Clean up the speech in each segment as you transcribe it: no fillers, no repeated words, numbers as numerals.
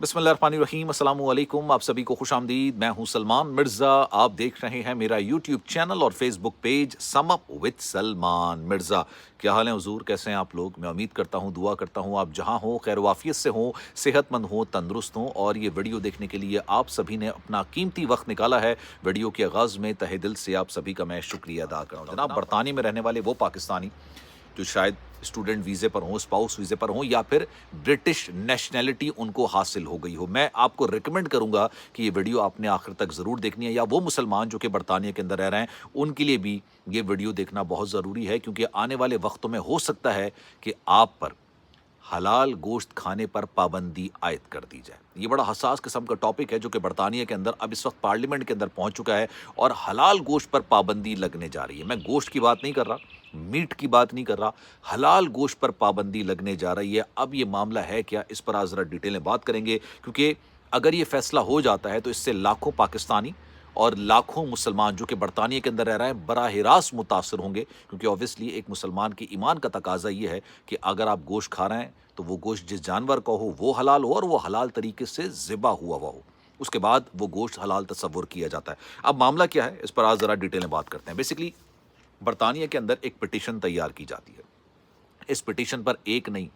बिस्मिल्लाहिर्रहमानिर्रहीम, अस्सलाम वालेकुम। आप सभी को खुश आमदीद। मैं हूं सलमान मिर्ज़ा। आप देख रहे हैं मेरा यूट्यूब चैनल और Facebook page sum up with Salman Mirza. क्या हाल है हुजूर, कैसे हैं आप लोग? मैं उम्मीद करता हूं, दुआ करता हूं आप जहां हो खैर वाफियत से हो, सेहतमंद हो, तंदुरुस्त हो। और ये वीडियो देखने के लिए आप सभी ने अपना कीमती वक्त निकाला है। वीडियो के आगाज़ में तहे दिल से आप सभी का मैं शुक्रिया अदा करता हूं। जनाब, बरतानिया में रहने वाले वो पाकिस्तानी जो शायद स्टूडेंट वीज़े पर हों, स्पाउस वीज़े पर हों, या फिर ब्रिटिश नेशनैलिटी उनको हासिल हो गई हो, मैं आपको रिकमेंड करूंगा कि ये वीडियो आपने आखिर तक ज़रूर देखनी है। या वो मुसलमान जो कि बरतानिया के अंदर रह रहे हैं, उनके लिए भी ये वीडियो देखना बहुत ज़रूरी है, क्योंकि आने वाले वक्तों में हो सकता है कि आप पर हलाल गोश्त खाने पर पाबंदी आयद कर दी जाए। ये बड़ा हसास किस्म का टॉपिक है जो कि बरतानिया के अंदर अब इस वक्त पार्लियामेंट के अंदर पहुंच चुका है और हलाल गोश्त पर पाबंदी लगने जा रही है। मैं गोश्त की बात नहीं कर रहा, मीट की बात नहीं कर रहा, हलाल गोश्त पर पाबंदी लगने जा रही है। अब ये मामला है क्या, इस पर आज ज़रा डिटेल में बात करेंगे, क्योंकि अगर ये फैसला हो जाता है तो इससे लाखों पाकिस्तानी और लाखों मुसलमान जो कि बरतानिया के अंदर रह रहे हैं बराह रास्त मुतासर होंगे। क्योंकि ऑब्वियसली एक मुसलमान के ईमान का तकाजा ये है कि अगर आप गोश्त खा रहे हैं तो वो गोश्त जिस जानवर का हो वो हलाल हो और वो हलाल तरीके से ज़िबा हुआ हो, उसके बाद वो गोश्त हलाल तस्वुर किया जाता है। अब मामला क्या है, इस पर आज ज़रा डिटेल में बात करते हैं। बेसिकली बरतानिया के अंदर एक पिटीशन तैयार की जाती है। इस पिटीशन पर एक नहीं,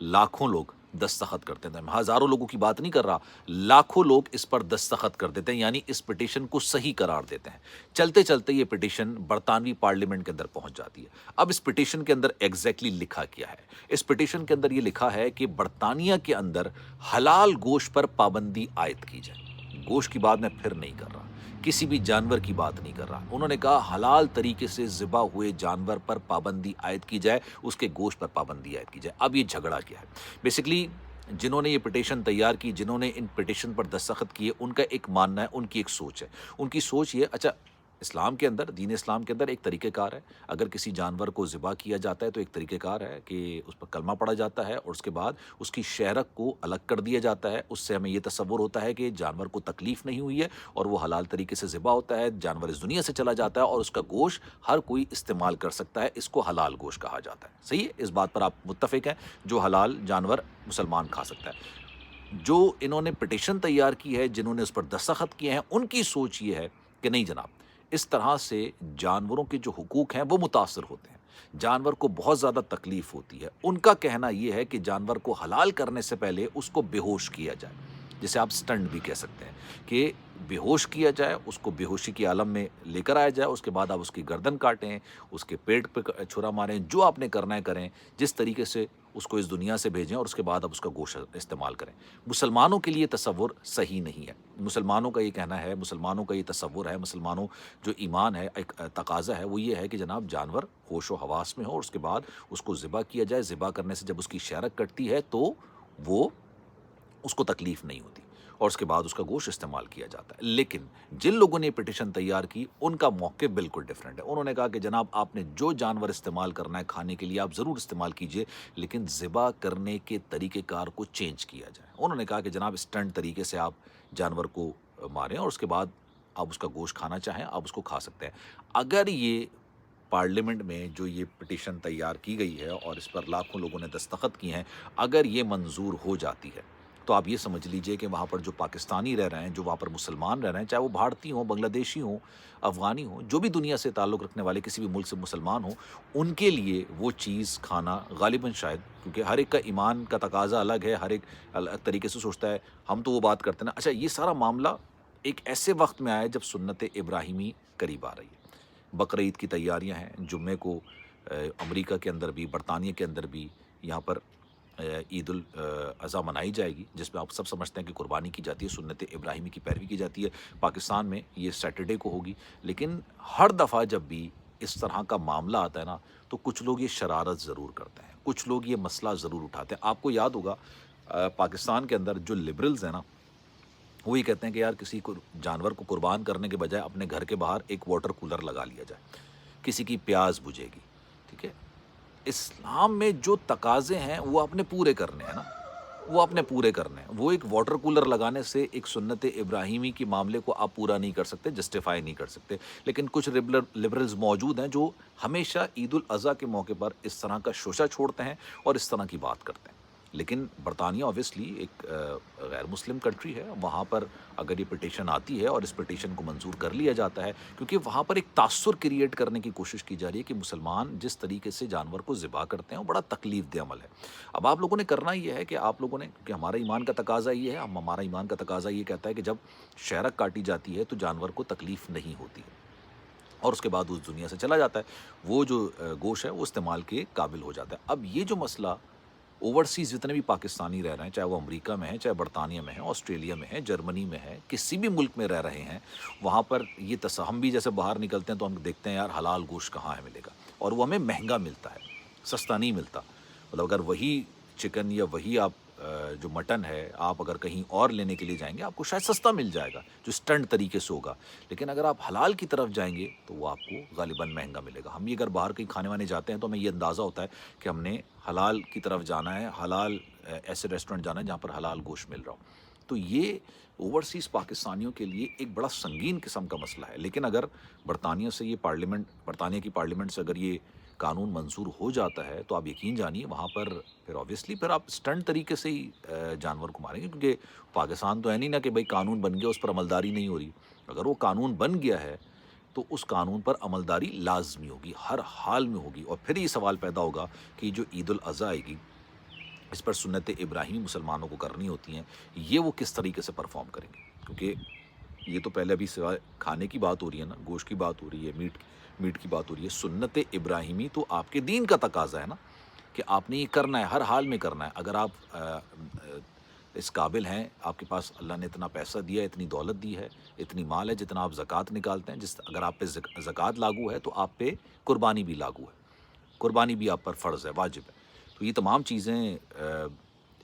लाखों लोग दस्तखत करते थे। मैं हजारों लोगों की बात नहीं कर रहा, लाखों लोग इस पर दस्तखत कर देते हैं, यानी इस पिटीशन को सही करार देते हैं। चलते चलते ये पिटीशन बरतानवी पार्लियामेंट के अंदर पहुंच जाती है। अब इस पिटीशन के अंदर एग्जैक्टली लिखा क्या है? इस पिटीशन के अंदर ये लिखा है कि बरतानिया के अंदर हलाल गोश्त पर पाबंदी आयद की जाए। गोश्त की बात मैं फिर नहीं कर रहा, किसी भी जानवर की बात नहीं कर रहा। उन्होंने कहा हलाल तरीके से ज़िबा हुए जानवर पर पाबंदी आयद की जाए, उसके गोश्त पर पाबंदी आयद की जाए। अब ये झगड़ा क्या है? बेसिकली जिन्होंने ये पिटीशन तैयार की, जिन्होंने इन पिटीशन पर दस्तखत किए, उनका एक मानना है, उनकी एक सोच है। उनकी सोच ये, अच्छा, इस्लाम के अंदर, दीन इस्लाम के अंदर एक तरीक़ेकार है। अगर किसी जानवर को ज़िबा किया जाता है तो एक तरीक़ेकार है कि उस पर कलमा पढ़ा जाता है और उसके बाद उसकी शहरक को अलग कर दिया जाता है। उससे हमें ये तसव्वुर होता है कि जानवर को तकलीफ़ नहीं हुई है और वो हलाल तरीके से ज़िबा होता है, जानवर इस दुनिया से चला जाता है और उसका गोश्त हर कोई इस्तेमाल कर सकता है। इसको हलाल गोश्त कहा जाता है। सही है, इस बात पर आप मुत्तफ़िक हैं? जो हलाल जानवर मुसलमान खा सकता है। जो इन्होंने पिटीशन तैयार की है, जिन्होंने उस पर दस्तखत किए हैं, उनकी सोच ये है कि नहीं जनाब, इस तरह से जानवरों के जो हुकूक हैं वो मुतासर होते हैं, जानवर को बहुत ज़्यादा तकलीफ होती है। उनका कहना यह है कि जानवर को हलाल करने से पहले उसको बेहोश किया जाए, जिसे आप स्टंट भी कह सकते हैं, कि बेहोश किया जाए, उसको बेहोशी के आलम में लेकर आया जाए। उसके बाद आप उसकी गर्दन काटें, उसके पेट पे छुरा मारें, जो आपने करना है करें, जिस तरीके से उसको इस दुनिया से भेजें और उसके बाद आप उसका गोश्त इस्तेमाल करें। मुसलमानों के लिए तसव्वुर सही नहीं है। मुसलमानों का ये कहना है, मुसलमानों का ये तसव्वुर है, मुसलमानों जो ईमान है, एक तकाज़ा है, वो ये है कि जनाब जानवर होश व हवास में हो और उसके बाद उसको ज़िबा किया जाए। ज़िबा करने से जब उसकी शहरक कटती है तो वो उसको तकलीफ नहीं होती और उसके बाद उसका गोश्त इस्तेमाल किया जाता है। लेकिन जिन लोगों ने पिटीशन तैयार की, उनका मौक़िफ़ बिल्कुल डिफरेंट है। उन्होंने कहा कि जनाब आपने जो जानवर इस्तेमाल करना है खाने के लिए आप ज़रूर इस्तेमाल कीजिए, लेकिन ज़िबा करने के तरीक़ेकार को चेंज किया जाए। उन्होंने कहा कि जनाब स्टंट तरीके से आप जानवर को मारें और उसके बाद आप उसका गोश्त खाना चाहें, आप उसको खा सकते हैं। अगर ये पार्लियामेंट में जो ये पिटीशन तैयार की गई है और इस पर लाखों लोगों ने दस्तखत किए हैं, अगर ये मंजूर हो जाती है तो आप ये समझ लीजिए कि वहाँ पर जो पाकिस्तानी रह रहे हैं, जो वहाँ पर मुसलमान रह रहे हैं, चाहे वो भारतीय हों, बांग्लादेशी हों, अफ़गानी हों, जो भी दुनिया से ताल्लुक़ रखने वाले किसी भी मुल्क से मुसलमान हों, उनके लिए वो चीज़ खाना गालिबन शायद, क्योंकि हर एक का ईमान का तकाज़ा अलग है, हर एक अलग तरीके से सोचता है। हम तो वो बात करते हैं ना। अच्छा, ये सारा मामला एक ऐसे वक्त में आया जब सुन्नत इब्राहिमी करीब आ रही है। बकर ईद की तैयारियाँ हैं। जुम्मे को अमेरिका के अंदर भी, बरतानिया के अंदर भी यहाँ पर ईद उल अज़हा मनाई जाएगी, जिसमें आप सब समझते हैं कि कुर्बानी की जाती है, सुन्नत इब्राहिमी की पैरवी की जाती है। पाकिस्तान में ये सैटरडे को होगी। लेकिन हर दफ़ा जब भी इस तरह का मामला आता है ना, तो कुछ लोग ये शरारत ज़रूर करते हैं, कुछ लोग ये मसला ज़रूर उठाते हैं। आपको याद होगा पाकिस्तान के अंदर जो लिबरल्स हैं ना, वो ये कहते हैं कि यार किसी को जानवर को कुर्बान करने के बजाय अपने घर के बाहर एक वाटर कूलर लगा लिया जाए, किसी की प्यास बुझेगी। ठीक है, इस्लाम में जो तकाज़े हैं वो आपने पूरे करने हैं ना, वो आपने पूरे करने हैं। वो एक वाटर कूलर लगाने से एक सुन्नत इब्राहिमी की मामले को आप पूरा नहीं कर सकते, जस्टिफाई नहीं कर सकते। लेकिन कुछ लिबरल्स मौजूद हैं जो हमेशा ईद उल अज़हा के मौके पर इस तरह का शोशा छोड़ते हैं और इस तरह की बात करते हैं। لیکن برطانیہ اوبیسلی ایک غیر مسلم کنٹری ہے، وہاں پر اگر یہ پٹیشن آتی ہے اور اس پٹیشن کو منظور کر لیا جاتا ہے، کیونکہ وہاں پر ایک تاثر کریٹ کرنے کی کوشش کی جا رہی ہے کہ مسلمان جس طریقے سے جانور کو ذبح کرتے ہیں وہ بڑا تکلیف دہ عمل ہے۔ اب آپ لوگوں نے کرنا یہ ہے کہ آپ لوگوں نے، کیونکہ ہمارا ایمان کا تقاضا یہ ہے، ہمارا ایمان کا تقاضا یہ کہتا ہے کہ جب شہرک کاٹی جاتی ہے تو جانور کو تکلیف نہیں ہوتی ہے اور اس کے بعد اس دنیا سے چلا جاتا ہے، وہ جو گوشت ہے وہ استعمال کے قابل ہو جاتا ہے۔ اب یہ جو مسئلہ اوورسیز جتنے بھی پاکستانی رہ رہے ہیں، چاہے وہ امریکہ میں ہیں، چاہے برطانیہ میں ہیں، آسٹریلیا میں ہیں، جرمنی میں ہیں، کسی بھی ملک میں رہ رہے ہیں، وہاں پر یہ ہم بھی جیسے باہر نکلتے ہیں تو ہم دیکھتے ہیں یار حلال گوشت کہاں ہے ملے گا، اور وہ ہمیں مہنگا ملتا ہے، سستا نہیں ملتا۔ مطلب اگر وہی چکن یا وہی آپ جو مٹن ہے آپ اگر کہیں اور لینے کے لیے جائیں گے آپ کو شاید سستا مل جائے گا جو اسٹنڈ طریقے سے ہوگا، لیکن اگر آپ حلال کی طرف جائیں گے تو وہ آپ کو غالباً مہنگا ملے گا۔ ہم بھی اگر باہر کہیں کھانے وانے جاتے ہیں تو ہمیں یہ اندازہ ہوتا ہے کہ ہم نے حلال کی طرف جانا ہے، حلال ایسے ریسٹورنٹ جانا ہے جہاں پر حلال گوشت مل رہا ہو۔ تو یہ اوورسیز پاکستانیوں کے لیے ایک بڑا سنگین قسم کا مسئلہ ہے، لیکن اگر برطانیہ کی پارلیمنٹ سے اگر یہ قانون منظور ہو جاتا ہے تو آپ یقین جانیے وہاں پر پھر اوبیسلی پھر آپ اسٹنٹ طریقے سے ہی جانور کو ماریں گے، کیونکہ پاکستان تو ہے نہیں نا کہ بھائی قانون بن گیا اس پر عملداری نہیں ہو رہی۔ اگر وہ قانون بن گیا ہے تو اس قانون پر عملداری لازمی ہوگی، ہر حال میں ہوگی، اور پھر یہ سوال پیدا ہوگا کہ جو عید الاضحیٰ آئے گی اس پر سنت ابراہیمی مسلمانوں کو کرنی ہوتی ہیں، یہ وہ کس طریقے سے پرفارم کریں گے، کیونکہ یہ تو پہلے ابھی سوائے کھانے کی بات ہو رہی ہے نا، گوشت کی بات ہو رہی ہے، میٹ کی بات ہو رہی ہے۔ سنت ابراہیمی تو آپ کے دین کا تقاضا ہے نا کہ آپ نے یہ کرنا ہے، ہر حال میں کرنا ہے۔ اگر آپ اس قابل ہیں، آپ کے پاس اللہ نے اتنا پیسہ دیا ہے، اتنی دولت دی ہے، اتنی مال ہے جتنا آپ زکوٰۃ نکالتے ہیں، اگر آپ پہ زکوٰۃ لاگو ہے تو آپ پہ قربانی بھی لاگو ہے، قربانی بھی آپ پر فرض ہے، واجب ہے۔ تو یہ تمام چیزیں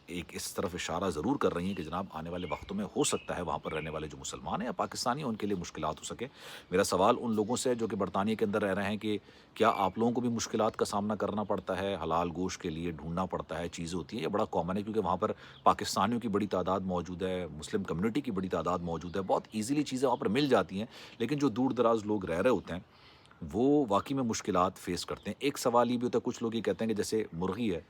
ایک اس طرف اشارہ ضرور کر رہی ہیں کہ جناب آنے والے وقتوں میں ہو سکتا ہے وہاں پر رہنے والے جو مسلمان ہیں یا پاکستانی ہیں ان کے لیے مشکلات ہو سکے۔ میرا سوال ان لوگوں سے ہے جو کہ برطانیہ کے اندر رہ رہے ہیں کہ کیا آپ لوگوں کو بھی مشکلات کا سامنا کرنا پڑتا ہے، حلال گوشت کے لیے ڈھونڈنا پڑتا ہے، چیزیں ہوتی ہیں، یہ بڑا کامن ہے کیونکہ وہاں پر پاکستانیوں کی بڑی تعداد موجود ہے، مسلم کمیونٹی کی بڑی تعداد موجود ہے، بہت ایزیلی چیزیں وہاں پر مل جاتی ہیں، لیکن جو دور دراز لوگ رہ رہے ہوتے ہیں وہ واقعی میں مشکلات فیس کرتے ہیں۔ ایک سوال یہ بھی ہوتا ہے، کچھ لوگ یہ کہتے ہیں کہ جیسے مرغی ہے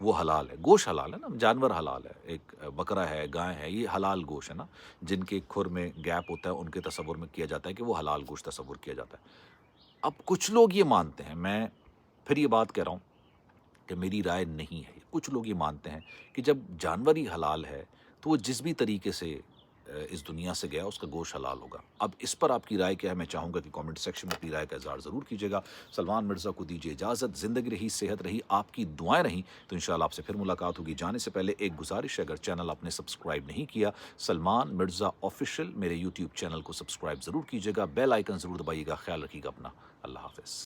وہ حلال ہے، گوشت حلال ہے نا، جانور حلال ہے، ایک بکرا ہے، گائے ہے، یہ حلال گوشت ہے نا، جن کے کھر میں گیپ ہوتا ہے ان کے تصور میں کیا جاتا ہے کہ وہ حلال گوشت تصور کیا جاتا ہے۔ اب کچھ لوگ یہ مانتے ہیں، میں پھر یہ بات کہہ رہا ہوں کہ میری رائے نہیں ہے، کچھ لوگ یہ مانتے ہیں کہ جب جانور ہی حلال ہے تو وہ جس بھی طریقے سے اس دنیا سے گیا اس کا گوشت حلال ہوگا۔ اب اس پر آپ کی رائے کیا ہے؟ میں چاہوں گا کہ کامنٹ سیکشن میں اپنی رائے کا اظہار ضرور کیجیے گا۔ سلمان مرزا کو دیجیے اجازت، زندگی رہی، صحت رہی، آپ کی دعائیں رہیں تو انشاءاللہ آپ سے پھر ملاقات ہوگی۔ جانے سے پہلے ایک گزارش ہے، اگر چینل آپ نے سبسکرائب نہیں کیا سلمان مرزا آفیشیل میرے یوٹیوب چینل کو سبسکرائب ضرور کیجیے گا، بیل آئیکن ضرور دبائیے گا۔ خیال رکھیے گا اپنا، اللہ حافظ۔